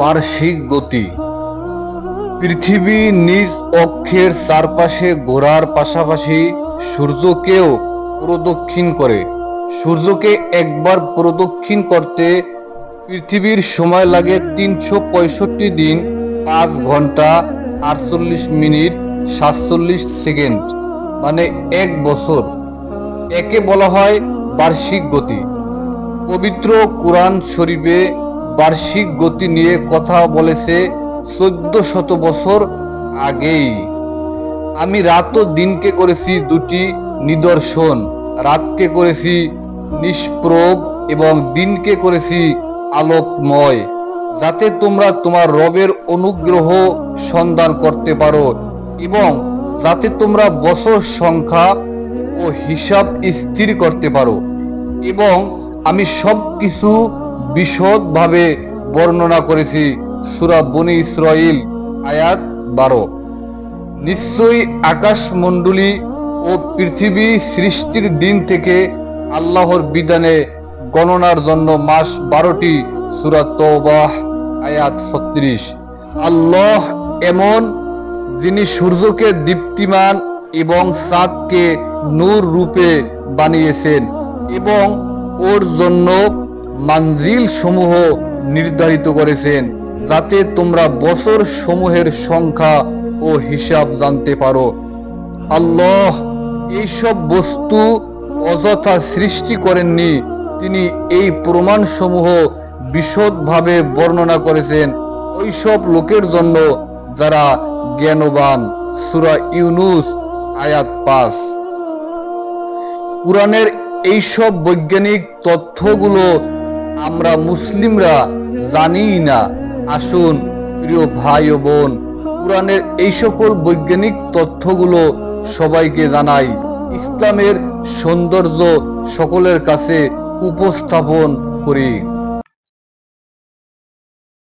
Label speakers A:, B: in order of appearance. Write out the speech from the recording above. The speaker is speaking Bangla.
A: বার্ষিক গতি। পৃথিবী নিজ অক্ষের চারপাশে ঘোরার পাশাপাশি সূর্যকেও প্রদক্ষিণ করে। সূর্যকে একবার প্রদক্ষিণ করতে পৃথিবীর সময় লাগে 365 দিন, 5 ঘন্টা 48 মিনিট 47 সেকেন্ড, মানে 1 বছর। একে বলা হয় বার্ষিক গতি। পবিত্র কুরআন শরীফে বার্ষিক গতি নিয়ে কথা বলেছে 1400 বছর আগেই। আমি রাত ও দিনকে করেছি দুটি নিদর্শন, রাতকে করেছি নিষ্প্রভ এবং দিনকে করেছি আলোকময়, যাতে তোমরা তোমার রবের অনুগ্রহ সন্ধান করতে পারো এবং যাতে তোমরা বছর সংখ্যা ও হিসাব স্থির করতে পারো। এবং আমি সবকিছু বিশদভাবে বর্ণনা করেছি। সূরা বনী ইসরাঈল আয়াত 12। নিশ্চয়ই আকাশমণ্ডলী ও পৃথিবী সৃষ্টির দিন থেকে আল্লাহর বিধানে গণনার জন্য মাস 12টি। সূরা তাওবাহ আয়াত 36। আল্লাহ এমন, যিনি সূর্যকে দীপ্তিমান এবং চাঁদকে নূর রূপে বানিয়েছেন এবং ওর জন্য মানজিল সমূহ নির্ধারিত করেছেন, যাতে তোমরা বছর সমূহের সংখ্যা ও হিসাব জানতে পারো। আল্লাহ এইসব বস্তু অযথা সৃষ্টি করেননি, তিনি এই প্রমাণ সমূহ বিশদভাবে বর্ণনা করেছেন ওইসব লোকের জন্য যারা জ্ঞানবান। সূরা ইউনূস আয়াত 5। কুরআনের এইসব বৈজ্ঞানিক তথ্যগুলো আমরা মুসলিমরা জানিই না। আসুন প্রিয় ভাই ও বোন, কুরআনের এই সকল বৈজ্ঞানিক তথ্যগুলো সবাইকে জানাই। ইসলামের সৌন্দর্য সকলের কাছে উপস্থাপন করি।